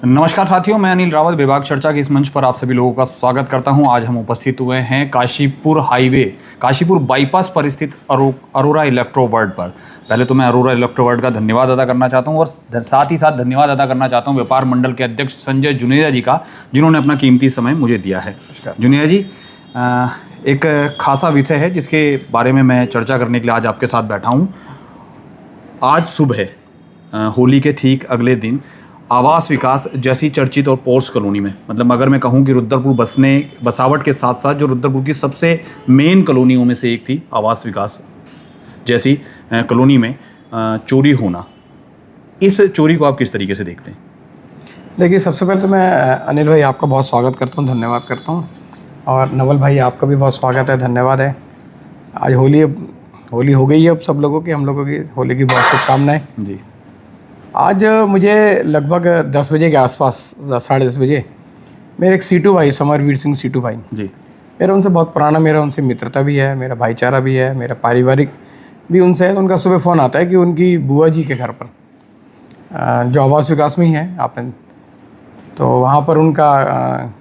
नमस्कार साथियों, मैं अनिल रावत विभाग चर्चा के इस मंच पर आप सभी लोगों का स्वागत करता हूं। आज हम उपस्थित हुए हैं काशीपुर हाईवे, काशीपुर बाईपास पर स्थित अरोरा इलेक्ट्रो वर्ल्ड पर। पहले तो मैं अरोरा इलेक्ट्रो वर्ल्ड का धन्यवाद अदा करना चाहता हूं और साथ ही साथ धन्यवाद अदा करना चाहता हूं व्यापार मंडल के अध्यक्ष संजय जुनेजा जी का, जिन्होंने अपना कीमती समय मुझे दिया है। जुनेजा जी, एक खासा विषय है जिसके बारे में मैं चर्चा करने के लिए आज आपके साथ बैठा हूँ। आज सुबह होली के ठीक अगले दिन आवास विकास जैसी चर्चित और पॉश कॉलोनी में, मतलब अगर मैं कहूं कि रुद्रपुर बसावट के साथ साथ जो रुद्रपुर की सबसे मेन कॉलोनियों में से एक थी आवास विकास जैसी कॉलोनी में चोरी होना, इस चोरी को आप किस तरीके से देखते हैं? देखिए, सबसे पहले तो मैं अनिल भाई आपका बहुत स्वागत करता हूं, धन्यवाद करता हूं। और नवल भाई आपका भी बहुत स्वागत है, धन्यवाद है। आज होली हो गई है अब सब लोगों की, हम लोगों की होली की बहुत शुभकामनाएं जी। आज मुझे लगभग 10 बजे के आसपास, 10:30 बजे, मेरे एक सीटू भाई, समरवीर सिंह सीटू भाई जी। मेरा उनसे बहुत पुराना, मेरा उनसे मित्रता भी है, मेरा भाईचारा भी है, मेरा पारिवारिक भी उनसे है। उनका सुबह फ़ोन आता है कि उनकी बुआ जी के घर पर, जो आवास विकास में ही है आपने, तो वहाँ पर उनका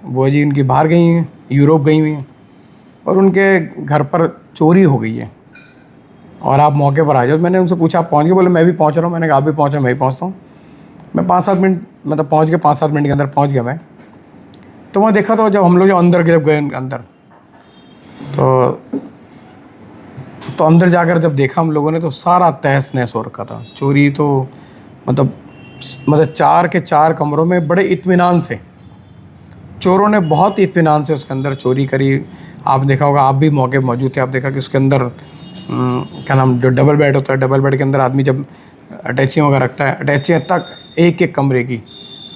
बुआ जी उनकी बाहर गई हैं, यूरोप गई हुई हैं और उनके घर पर चोरी हो गई है और आप मौके पर आ जाओ। मैंने उनसे पूछा आप पहुँच गए? बोले मैं भी पहुँच रहा हूँ। मैंने कहा आप भी पहुँचो, मैं भी पहुँचता हूँ। मैं 5-7 मिनट, मतलब पहुँच के 5-7 मिनट के अंदर पहुँच गया मैं। तो वहाँ देखा तो जब हम लोग जब गए अंदर, तो अंदर जाकर जब देखा हम लोगों ने, तो सारा तहस नहस हो रखा था। चोरी तो मतलब 4 के 4 कमरों में बड़े इत्मीनान से चोरों ने, बहुत इत्मीनान से उसके अंदर चोरी करी। आप देखा होगा, आप भी मौके पर मौजूद थे, आप देखा कि उसके अंदर क्या नाम, जो डबल बेड होता है, डबल बेड के अंदर आदमी जब अटैचियाँ वगैरह रखता है, अटैचियाँ तक एक कमरे की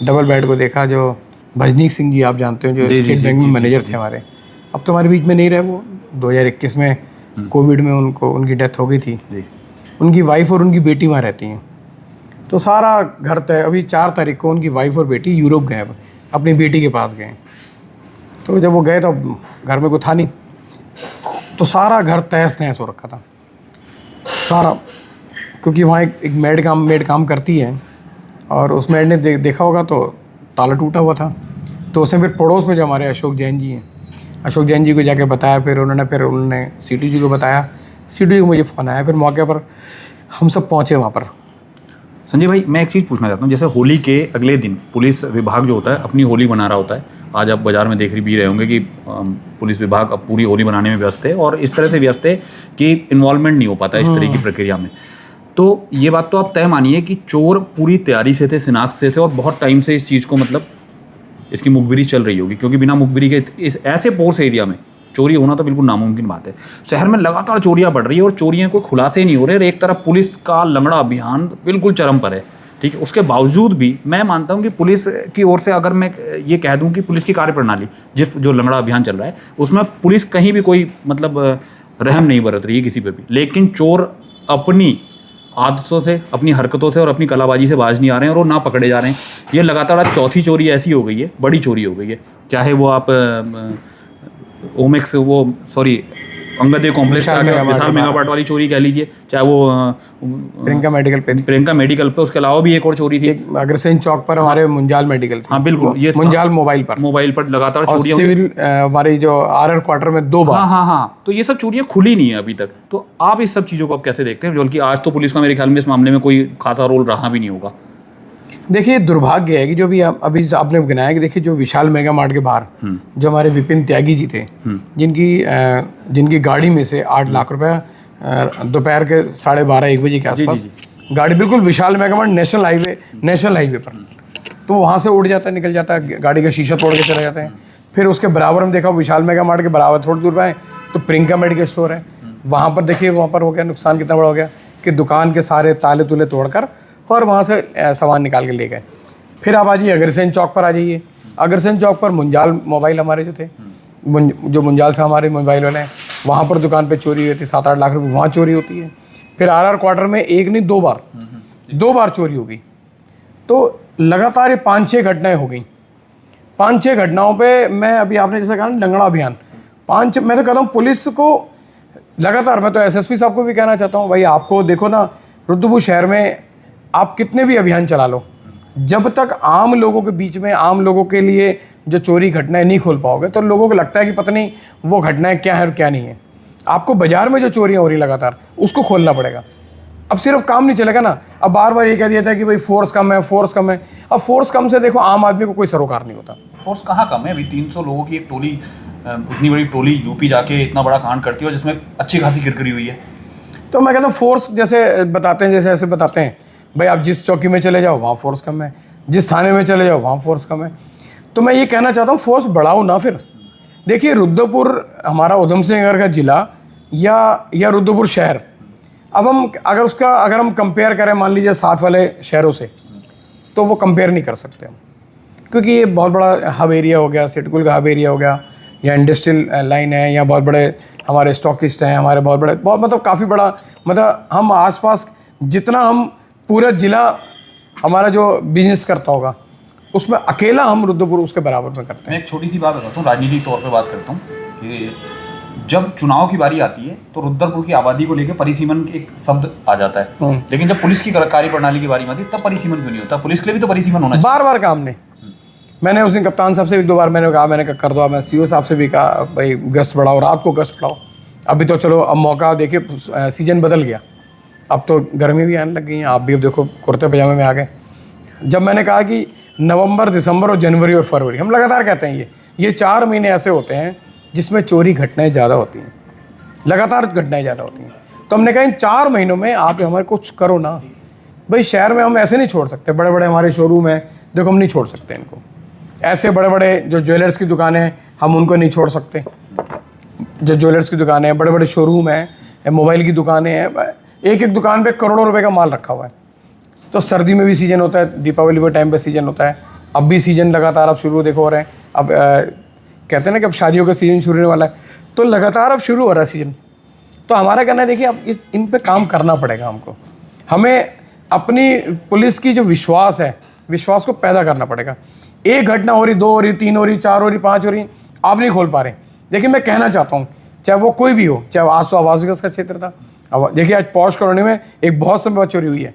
डबल बेड को देखा। जो भजनीक सिंह जी आप जानते हो, जो स्टेट बैंक में मैनेजर थे हमारे, अब तो हमारे बीच में नहीं रहे वो। 2021 में कोविड में उनकी डेथ हो गई थी। उनकी वाइफ और उनकी बेटी वहाँ रहती हैं। तो सारा घर तय, अभी 4 तारीख को उनकी वाइफ और बेटी यूरोप गए, अपनी बेटी के पास गए। तो जब वो गए तो घर में कोई था नहीं, तो सारा घर तहस नहस हो रखा था सारा, क्योंकि वहाँ एक मेड काम करती है और उस मेड ने देखा होगा तो ताला टूटा हुआ था। तो उसने फिर पड़ोस में जो हमारे अशोक जैन जी हैं, अशोक जैन जी को जाके बताया। फिर उन्होंने सीटू जी को बताया, सीटू जी को मुझे फ़ोन आया। फिर मौके पर हम सब पहुँचे वहाँ पर। संजय भाई, मैं एक चीज़ पूछना चाहता हूँ। जैसे होली के अगले दिन पुलिस विभाग जो होता है अपनी होली मना रहा होता है। आज आप बाज़ार में देख भी रहे होंगे कि पुलिस विभाग अब पूरी होली बनाने में व्यस्त है और इस तरह से व्यस्त है कि इन्वॉल्वमेंट नहीं हो पाता इस तरह की प्रक्रिया में। तो ये बात तो आप तय मानिए कि चोर पूरी तैयारी से थे, शिनाख्त से थे और बहुत टाइम से इस चीज़ को, मतलब इसकी मुखबिरी चल रही होगी, क्योंकि बिना मुखबिरी के इस ऐसे पोर्स एरिया में चोरी होना तो बिल्कुल नामुमकिन बात है। शहर में लगातार चोरियां बढ़ रही है और चोरियां कोई खुलासे नहीं हो रहे और एक तरफ पुलिस का लंगड़ा अभियान बिल्कुल चरम पर है। ठीक है, उसके बावजूद भी मैं मानता हूं कि पुलिस की ओर से, अगर मैं ये कह दूं कि पुलिस की कार्यप्रणाली जो लंगड़ा अभियान चल रहा है उसमें पुलिस कहीं भी कोई मतलब रहम नहीं बरत रही है किसी पे भी, लेकिन चोर अपनी आदतों से, अपनी हरकतों से और अपनी कलाबाजी से बाज नहीं आ रहे हैं और वो ना पकड़े जा रहे हैं। ये लगातार आज चौथी चोरी ऐसी हो गई है, बड़ी चोरी हो गई है। चाहे वो आप ओमेक्स, वो सॉरी अंगदे कॉम्प्लेक्स विशाल मेगापार्ट वाली चोरी कह लीजिए, चाहे वो प्रियंका मेडिकल पे, उसके अलावा भी एक और चोरी थी अग्रसेन चौक पर हमारे मुंजाल मेडिकल थी। हाँ बिल्कुल, ये मुंजाल मोबाइल पर लगातार चोरियां, सिविल हमारी जो RR क्वार्टर में 2 बार। हाँ, तो ये सब चोरियां खुली नहीं है अभी तक। तो आप इस सब चीज़ों को आप कैसे देखते हैं, बल्कि आज तो पुलिस का मेरे ख्याल में इस मामले में कोई खासा रोल रहा भी नहीं होगा? देखिए, दुर्भाग्य है कि जो भी अभी आपने गिनाया कि देखिए, जो विशाल मेगा मार्ट के बाहर जो हमारे विपिन त्यागी जी थे, जिनकी गाड़ी में से 8 लाख रुपया दोपहर के 12:30-1 बजे के आसपास गाड़ी, बिल्कुल विशाल मेगा मार्ट नेशनल हाईवे पर, तो वहाँ से उड़ जाता है, निकल जाता है, गाड़ी का शीशा तोड़ के चले जाते हैं। फिर उसके बराबर में देखा, विशाल मेगा मार्ट के बराबर थोड़ी दूर पर तो प्रियंका मेडिकल स्टोर है। वहाँ पर देखिए, वहाँ पर हो गया नुकसान, कितना बड़ा हो गया कि दुकान के सारे ताले तुले तोड़कर और वहाँ से सामान निकाल के ले गए। फिर आप आ जाइए अग्रसेन चौक पर, आ जाइए अग्रसेन चौक पर मुंजाल मोबाइल हमारे जो थे, जो मुंजाल से हमारे मोबाइल वाले हैं, वहाँ पर दुकान पे चोरी हुई थी, 7-8 लाख रुपये वहाँ चोरी होती है। फिर RR क्वार्टर में एक नहीं 2 बार चोरी हो गई। तो लगातार ये 5-6 घटनाएं हो गई। 5-6 घटनाओं पे मैं, अभी आपने जैसे कहा लंगड़ा अभियान, मैं तो कहता हूँ पुलिस को लगातार, मैं तो SSP साहब को भी कहना चाहता हूँ, भाई आपको देखो ना, रुद्रपुर शहर में आप कितने भी अभियान चला लो, जब तक आम लोगों के बीच में, आम लोगों के लिए जो चोरी घटनाएं नहीं खोल पाओगे तो लोगों को लगता है कि पता नहीं वो घटनाएं क्या है और क्या नहीं है। आपको बाजार में जो चोरियां हो रही लगातार उसको खोलना पड़ेगा। अब सिर्फ काम नहीं चलेगा ना, अब बार बार ये कह दिया था कि भाई फोर्स कम है, फोर्स कम है। अब फोर्स कम से देखो आम आदमी को कोई सरोकार नहीं होता। फोर्स कहाँ कम है? अभी 300 लोगों की एक टोली, इतनी बड़ी टोली यूपी जाके इतना बड़ा कांड करती है और जिसमें अच्छी खासी किरकिरी हुई है। तो मैं कहता हूँ फोर्स जैसे बताते हैं, जैसे ऐसे बताते हैं भाई आप जिस चौकी में चले जाओ वहाँ फोर्स कम है, जिस थाने में चले जाओ वहाँ फोर्स कम है। तो मैं ये कहना चाहता हूँ फोर्स बढ़ाओ ना। फिर देखिए रुद्रपुर हमारा उधम सिंह नगर का ज़िला या रुद्रपुर शहर, अब हम अगर हम कंपेयर करें मान लीजिए साथ वाले शहरों से, तो वो कंपेयर नहीं कर सकते हम, क्योंकि ये बहुत बड़ा हब एरिया हो गया, सिटकुल का हब एरिया हो गया, या इंडस्ट्रियल लाइन है, या बहुत बड़े हमारे स्टॉकिस्ट हैं, हमारे बहुत बड़े, बहुत मतलब काफ़ी बड़ा, मतलब हम आसपास जितना हम पूरा ज़िला हमारा जो बिजनेस करता होगा उसमें अकेला हम रुद्रपुर उसके बराबर में करते हैं। मैं एक छोटी सी बात बताता हूँ, राजनीतिक तौर पे बात करता हूँ कि जब चुनाव की बारी आती है तो रुद्रपुर की आबादी को लेकर परिसीमन एक शब्द आ जाता है, लेकिन जब पुलिस की कार्यप्रणाली की बारी में आती है तब परिसीमन क्यों नहीं होता? पुलिस के लिए भी तो परिसीमन होना चाहिए। बार बार काम नहीं, मैंने उस दिन कप्तान साहब से 1-2 बार मैंने कहा कर दो, मैं सीओ साहब से भी कहा भाई गश्त बढ़ाओ, रात को गश्त बढ़ाओ। अभी तो चलो अब मौका देखिए, सीजन बदल गया, अब तो गर्मी भी आने लग गई है, आप भी अब देखो कुर्ते पजामे में आ गए। जब मैंने कहा कि नवंबर, दिसंबर और जनवरी और फरवरी, हम लगातार कहते हैं ये 4 महीने ऐसे होते हैं जिसमें चोरी घटनाएं ज़्यादा होती हैं, लगातार घटनाएं ज़्यादा होती हैं। तो हमने कहा इन 4 महीनों में आप हमारे कुछ करो ना भाई। शहर में हम ऐसे नहीं छोड़ सकते, बड़े बड़े हमारे शोरूम हैं, देखो हम नहीं छोड़ सकते इनको। ऐसे बड़े बड़े जो ज्वेलर्स की दुकानें हैं हम उनको नहीं छोड़ सकते, जो ज्वेलर्स की दुकानें हैं, बड़े बड़े शोरूम हैं, मोबाइल की दुकानें हैं, एक एक दुकान पे करोड़ों रुपए का माल रखा हुआ है। तो सर्दी में भी सीजन होता है, दीपावली के टाइम पे सीजन होता है, अब भी सीजन लगातार अब शुरू देखो हो रहे हैं। अब कहते हैं ना कि अब शादियों का सीजन शुरू होने वाला है, तो लगातार अब शुरू हो रहा है सीजन। तो हमारा कहना है देखिए अब इन पे काम करना पड़ेगा हमको। हमें अपनी पुलिस की जो विश्वास है, विश्वास को पैदा करना पड़ेगा। एक घटना हो रही, 2 हो रही, 3 हो रही, 4 हो रही, 5 हो रही, आप नहीं खोल पा रहे। देखिए मैं कहना चाहता हूँ चाहे वो कोई भी हो, चाहे आज तो आवास विकास का क्षेत्र था, अब देखिए आज पॉश कॉलोनी में एक बहुत समय बाद चोरी हुई है,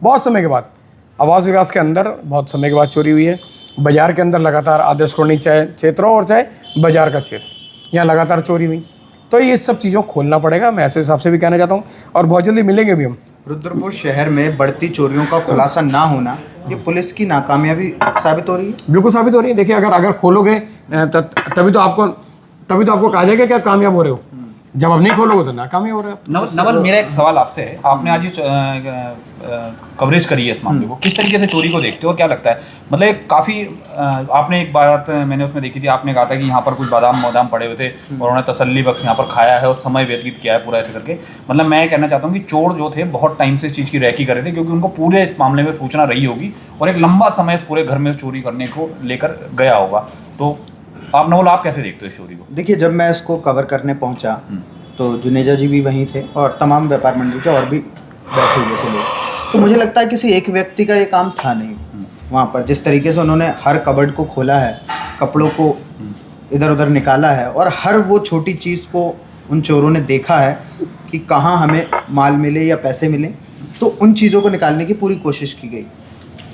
बहुत समय के बाद। आवास विकास के अंदर बहुत समय के बाद चोरी हुई है। बाजार के अंदर लगातार आदर्श कॉलोनी चाहे क्षेत्र हो और चाहे बाजार का क्षेत्र, यहाँ लगातार चोरी हुई। तो ये सब चीज़ों को खोलना पड़ेगा, मैं ऐसे हिसाब से भी कहना चाहता हूँ, और बहुत जल्दी मिलेंगे भी हम। रुद्रपुर शहर में बढ़ती चोरियों का खुलासा ना होना ये पुलिस की नाकामयाबी साबित हो रही है। बिल्कुल साबित हो रही है। देखिए अगर खोलोगे तभी तो आपको कहा जाएगा कि आप कामयाब हो रहे हो। जब आप नहीं खोलोगे तो नाकामयाब हो रहे हो। नवल, मेरा एक सवाल आपसे है, आपने आज कवरेज करी है इस मामले को, किस तरीके से चोरी को देखते हो और क्या लगता है? मतलब एक काफ़ी आपने एक बात मैंने उसमें देखी थी, आपने कहा था कि यहाँ पर कुछ बादाम पड़े हुए थे और उन्होंने तसल्ली बख्श यहाँ पर खाया है और समय व्यतीत किया है पूरा ऐसे करके। मतलब मैं कहना चाहता हूँ कि चोर जो थे बहुत टाइम से इस चीज़ की रैकी कर रहे थे, क्योंकि उनको पूरे इस मामले में सूचना रही होगी और एक लंबा समय इस पूरे घर में चोरी करने को लेकर गया होगा। तो आप नवल, आप कैसे देखते हो इस चोरी को? देखिए जब मैं इसको कवर करने पहुंचा तो जुनेजा जी भी वहीं थे और तमाम व्यापार मंडल के और भी बैठे हुए थे लोग। तो मुझे लगता है किसी एक व्यक्ति का ये काम था नहीं। वहाँ पर जिस तरीके से उन्होंने हर कबर्ड को खोला है, कपड़ों को इधर उधर निकाला है और हर वो छोटी चीज़ को उन चोरों ने देखा है कि कहाँ हमें माल मिले या पैसे मिले, तो उन चीज़ों को निकालने की पूरी कोशिश की गई।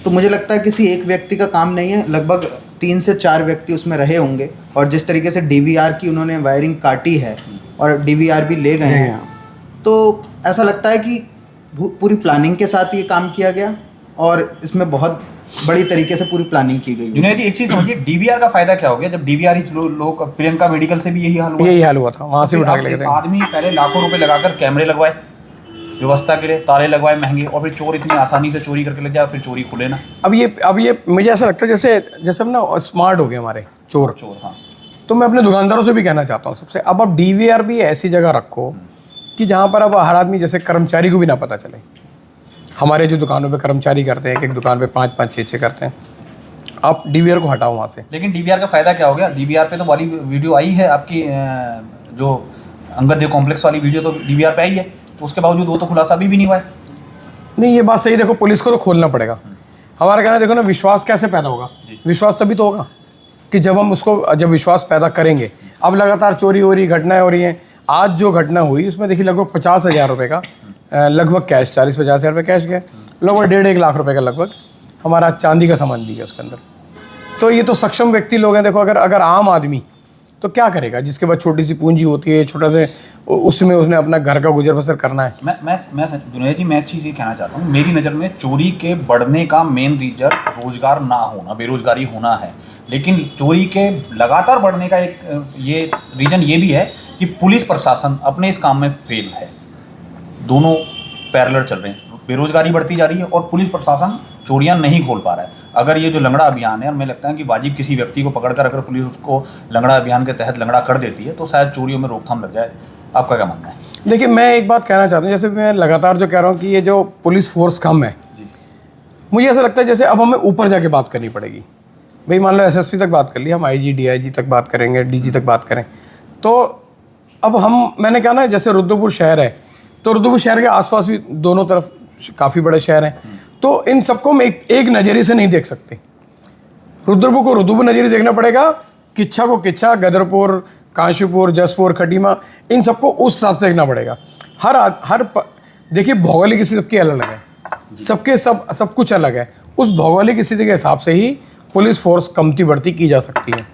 तो मुझे लगता है किसी एक व्यक्ति का काम नहीं है, लगभग 3 से 4 व्यक्ति उसमें रहे होंगे। और जिस तरीके से DVR की उन्होंने वायरिंग काटी है और DVR भी ले गए हैं, तो ऐसा लगता है कि पूरी प्लानिंग के साथ ये काम किया गया और इसमें बहुत बड़ी तरीके से पूरी प्लानिंग की गई। जुनैद जी एक चीज़ समझिए, DVR का फायदा क्या हो गया? जब DVR ही लोग, प्रियंका मेडिकल से भी यही हाल हुआ था, वहाँ से उठा के लेके आदमी पहले लाखों रुपए लगाकर कैमरे लगवाए व्यवस्था के लिए, ताले लगवाए महंगे, और फिर चोर इतनी आसानी से चोरी करके ले जाए, फिर चोरी खुले ना। अब ये मुझे ऐसा लगता है जैसे हम ना स्मार्ट हो गए हमारे चोर। हाँ। तो मैं अपने दुकानदारों से भी कहना चाहता हूँ सबसे, अब आप DVR भी ऐसी जगह रखो कि जहाँ पर अब हर आदमी, जैसे कर्मचारी को भी ना पता चले। हमारे जो दुकानों पे कर्मचारी करते हैं, एक दुकान पे 5-5, 6-6 करते हैं, आप DVR को हटाओ वहाँ से। लेकिन DVR का फायदा क्या हो गया? DVR पे तो वाली वीडियो आई है आपकी, जो अंगद देव कॉम्प्लेक्स वाली वीडियो तो DVR पे आई है, तो उसके बावजूद वो तो खुलासा अभी भी नहीं हुआ है। नहीं, ये बात सही। देखो पुलिस को तो खोलना पड़ेगा। हमारा कहना देखो ना, विश्वास कैसे पैदा होगा? विश्वास तभी तो होगा कि जब विश्वास पैदा करेंगे। अब लगातार चोरी हो रही, घटनाएं हो रही हैं। आज जो घटना हुई उसमें देखिए लगभग 50,000 रुपये का लगभग कैश, 40-50 हज़ार रुपये कैश गया, लगभग 1.5-1 लाख रुपये का लगभग हमारा चांदी का सामान भी है उसके अंदर। तो ये तो सक्षम व्यक्ति लोग हैं। देखो अगर आम आदमी तो क्या करेगा, जिसके पास छोटी सी पूंजी होती है, छोटा से उसमें उसने अपना घर का गुजर बसर करना है। मैं जुनैद जी, मैं एक चीज़ ये कहना चाहता हूँ, मेरी नज़र में चोरी के बढ़ने का मेन रीजन रोजगार ना होना, बेरोजगारी होना है। लेकिन चोरी के लगातार बढ़ने का एक ये रीजन ये भी है कि पुलिस प्रशासन अपने इस काम में फेल है। दोनों पैरेलल चल रहे हैं, बेरोजगारी बढ़ती जा रही है और पुलिस प्रशासन चोरियां नहीं खोल पा रहा है। अगर ये जो लंगड़ा अभियान है, और मुझे लगता है कि वाजिब किसी व्यक्ति को पकड़कर अगर पुलिस उसको लंगड़ा अभियान के तहत लंगड़ा कर देती है तो शायद चोरियों में रोकथाम लग जाए। आपका क्या मानना है? देखिए, मैं एक बात कहना चाहता हूँ, जैसे मैं लगातार जो कह रहा हूँ कि ये जो पुलिस फोर्स कम है, मुझे ऐसा लगता है जैसे अब हमें ऊपर जाके बात करनी पड़ेगी। भाई मान लो एसएसपी तक बात कर ली, हम आईजी डीआईजी तक बात करेंगे, डीजी तक बात करें, तो अब मैंने कहा ना, जैसे रुद्रपुर शहर है तो रुद्रपुर शहर के आसपास भी दोनों तरफ काफ़ी बड़े शहर हैं, तो इन सबको हम एक नज़रिए से नहीं देख सकते। रुद्रपुर को रुद्रपुर नज़रिए देखना पड़ेगा, किच्छा को किच्छा, गदरपुर, काशीपुर, जसपुर, खटीमा, इन सबको उस हिसाब से देखना पड़ेगा। देखिए, भौगोलिक स्थिति सबकी अलग अलग है, सबके सब कुछ अलग है। उस भौगोलिक स्थिति के हिसाब से ही पुलिस फोर्स कमती बढ़ती की जा सकती है,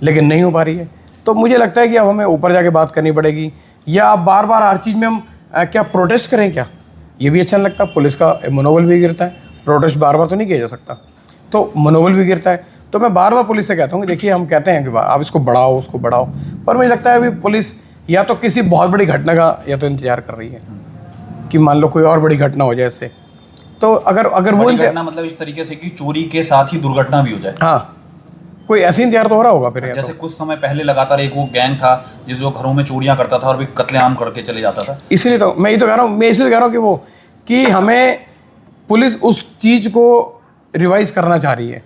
लेकिन नहीं हो पा रही है। तो मुझे लगता है कि अब हमें ऊपर जाके बात करनी पड़ेगी, या अब बार बार हर चीज़ में हम क्या प्रोटेस्ट करें क्या? ये भी अच्छा नहीं लगता। पुलिस का मनोबल भी गिरता है, प्रोटेस्ट बार बार तो नहीं किया जा सकता, तो मनोबल भी गिरता है। तो मैं बार बार पुलिस से कहता हूँ कि देखिए, हम कहते हैं कि आप इसको बढ़ाओ, उसको बढ़ाओ, पर मुझे लगता है अभी पुलिस या तो किसी बहुत बड़ी घटना का या तो इंतजार कर रही है कि मान लो कोई और बड़ी घटना हो जाए इससे, तो अगर वो घटना मतलब इस तरीके से कि चोरी के साथ ही दुर्घटना भी हो जाए। हाँ, कोई ऐसे इंतजार तो हो रहा होगा फिर। जैसे तो कुछ समय पहले लगातार एक वो गैंग था जो घरों में चोरियां करता था और भी कत्लेआम करके चले जाता था। इसलिए तो मैं ये तो कह रहा हूँ, कि हमें पुलिस उस चीज़ को रिवाइज करना चाह रही है।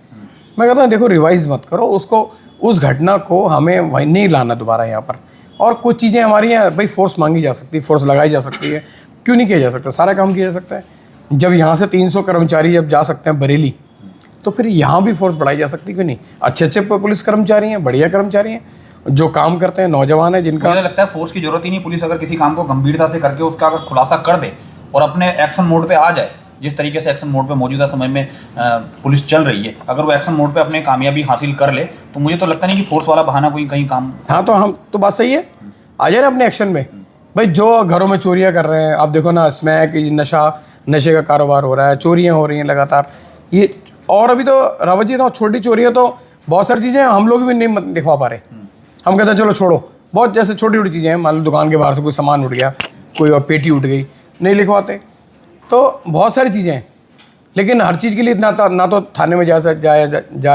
मैं कहता हूँ देखो, रिवाइज मत करो उसको, उस घटना को हमें वहीं नहीं लाना दोबारा यहाँ पर। और कुछ चीज़ें हमारी यहाँ भाई फोर्स मांगी जा सकती है, फोर्स लगाई जा सकती है, क्यों नहीं किया जा सकता? सारा काम किया जा सकता है। जब यहाँ से 300 कर्मचारी जब जा सकते हैं बरेली, तो फिर यहाँ भी फोर्स बढ़ाई जा सकती है, क्यों नहीं? अच्छे पुलिस कर्मचारी हैं, बढ़िया कर्मचारी हैं, जो काम करते हैं, नौजवान हैं, जिनका मुझे लगता है फोर्स की जरूरत ही नहीं। पुलिस अगर किसी काम को गंभीरता से करके उसका अगर खुलासा कर दे और अपने एक्शन मोड पे आ जाए, जिस तरीके से एक्शन मोड पे मौजूदा समय में पुलिस चल रही है, अगर वो एक्शन मोड पे अपने कामयाबी हासिल कर ले, तो मुझे तो लगता नहीं कि फोर्स वाला बहाना कोई कहीं काम। हाँ, तो हम तो बात सही है, आ जाए ना अपने एक्शन में। भाई जो घरों में चोरियाँ कर रहे हैं, आप देखो ना, स्मैक, नशे का कारोबार हो रहा है, चोरियाँ हो रही हैं लगातार। ये और अभी तो रावत जी, तो छोटी चोरियाँ तो बहुत सारी चीज़ें हम लोग भी नहीं दिखवा पा रहे। हम कहते हैं चलो छोड़ो, बहुत जैसे छोटी छोटी चीज़ें हैं, मान लो दुकान के बाहर से कोई सामान उठ गया, कोई और पेटी उठ गई, नहीं लिखवाते। तो बहुत सारी चीज़ें हैं, लेकिन हर चीज़ के लिए ना तो थाने में जाया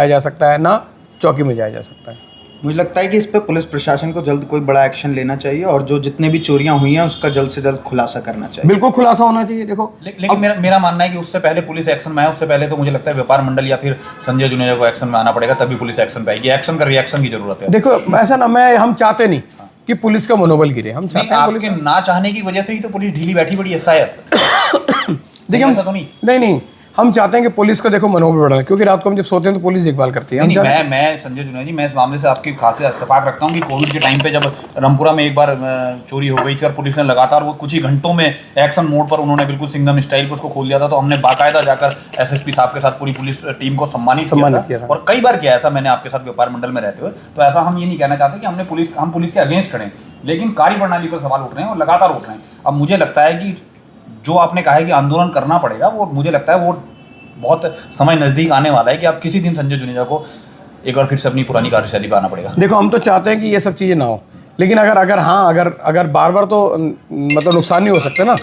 जा सकता है, ना चौकी में जाया जा सकता है। मुझे लगता है कि इस पर पुलिस प्रशासन को जल्द कोई बड़ा एक्शन लेना चाहिए, और जो जितने भी चोरियां हुई हैं उसका जल्द से जल्द खुलासा करना चाहिए। बिल्कुल खुलासा होना चाहिए। देखो, लेकिन मेरा मानना है कि उससे पहले पुलिस एक्शन में आए, उससे पहले तो मुझे लगता है व्यापार मंडल या फिर संजय जुनेजा को एक्शन में आना पड़ेगा, तभी पुलिस एक्शन पे आएगी। एक्शन का रिएक्शन की जरूरत है। देखो, ऐसा ना, हम चाहते नहीं कि पुलिस का मनोबल गिरे, हम चाहते हैं पुलिस ना चाहने की वजह से ही तो पुलिस ढीली बैठी पड़ी है शायद। देखिए, ऐसा तो नहीं, हम चाहते हैं कि पुलिस का देखो मनोबल बढ़ा, क्योंकि रात को हम जब सोते हैं तो पुलिस देखभाल करती है। मैं संजय जुनेजा जी, मैं इस मामले से आपकी खासी इत्तेफाक रखता हूँ कि कोविड के टाइम पे जब रामपुरा में एक बार चोरी हो गई थी और पुलिस ने लगातार वो कुछ ही घंटों में एक्शन मोड पर उन्होंने बिल्कुल सिंघम स्टाइल पर उसको खोल दिया था, तो हमने बाकायदा जाकर एसएसपी साहब के साथ पूरी पुलिस टीम को सम्मानित किया था। और कई बार किया ऐसा मैंने आपके साथ व्यापार मंडल में रहते हुए। तो ऐसा हम ये नहीं कहना चाहते कि हम पुलिस के अगेंस्ट खड़े, लेकिन कार्यप्रणाली पर सवाल उठ रहे हैं और लगातार उठ रहे हैं। अब मुझे लगता है कि जो आपने कहा है कि आंदोलन करना पड़ेगा, वो मुझे लगता है वो बहुत समय नज़दीक आने वाला है कि आप किसी दिन संजय जुनेजा को एक बार फिर से अपनी पुरानी कार्यशैली पर आना पड़ेगा। देखो, हम तो चाहते हैं कि ये सब चीज़ें ना हो, लेकिन अगर बार बार तो मतलब नुकसान नहीं हो सकता ना,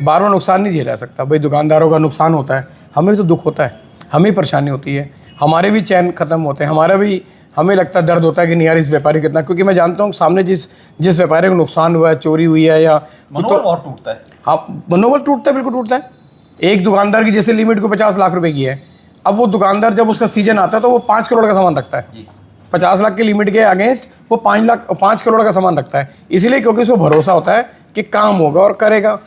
बार बार नुकसान नहीं झेला सकता। भाई दुकानदारों का नुकसान होता है, हमें तो दुख होता है, हमें परेशानी होती है, हमारे भी चैन ख़त्म होते हैं, हमें लगता है, दर्द होता है कि नहीं यार इस व्यापारी कितना, क्योंकि मैं जानता हूँ सामने जिस व्यापारी को नुकसान हुआ है, चोरी हुई है, या मनोबल और टूटता है। हाँ, मनोबल टूटता है, बिल्कुल टूटता है। एक दुकानदार की जैसे लिमिट को 50 लाख रुपए की है, अब वो दुकानदार जब उसका सीजन आता है तो वो 5 करोड़ का सामान रखता है। 50 लाख की लिमिट के अगेंस्ट वो 5 करोड़ का सामान रखता है, इसीलिए क्योंकि उसको भरोसा होता है कि काम होगा और करेगा।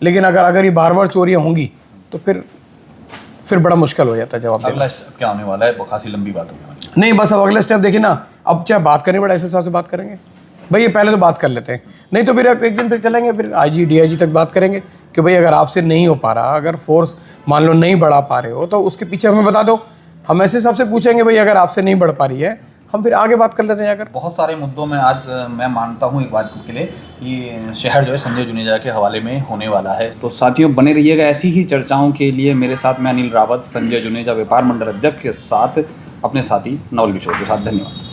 लेकिन अगर ये बार बार चोरियाँ होंगी तो फिर बड़ा मुश्किल हो जाता है जवाब देना। अगला स्टेप क्या होने वाला है? खासी लंबी बात होने वाली नहीं, बस अब अगले स्टेप देखिए ना, अब चाहे बात करनी पड़े ऐसे हिसाब से बात करेंगे। भाई ये पहले तो बात कर लेते हैं। नहीं तो फिर एक दिन फिर चलेंगे, फिर IG DIG तक बात करेंगे कि भाई अगर आपसे नहीं हो पा रहा, अगर फोर्स मान लो नहीं बढ़ा पा रहे हो तो उसके पीछे हमें बता दो। हम ऐसे हिसाब से पूछेंगे भाई अगर आपसे नहीं बढ़ पा रही है, हम फिर आगे बात कर लेते हैं जाकर। बहुत सारे मुद्दों में आज मैं मानता हूँ एक बात के लिए कि शहर जो है संजय जुनेजा के हवाले में होने वाला है। तो साथियों बने रहिएगा ऐसी ही चर्चाओं के लिए मेरे साथ। मैं अनिल रावत, संजय जुनेजा व्यापार मंडल अध्यक्ष के साथ अपने साथी नवल किशोर के साथ। धन्यवाद।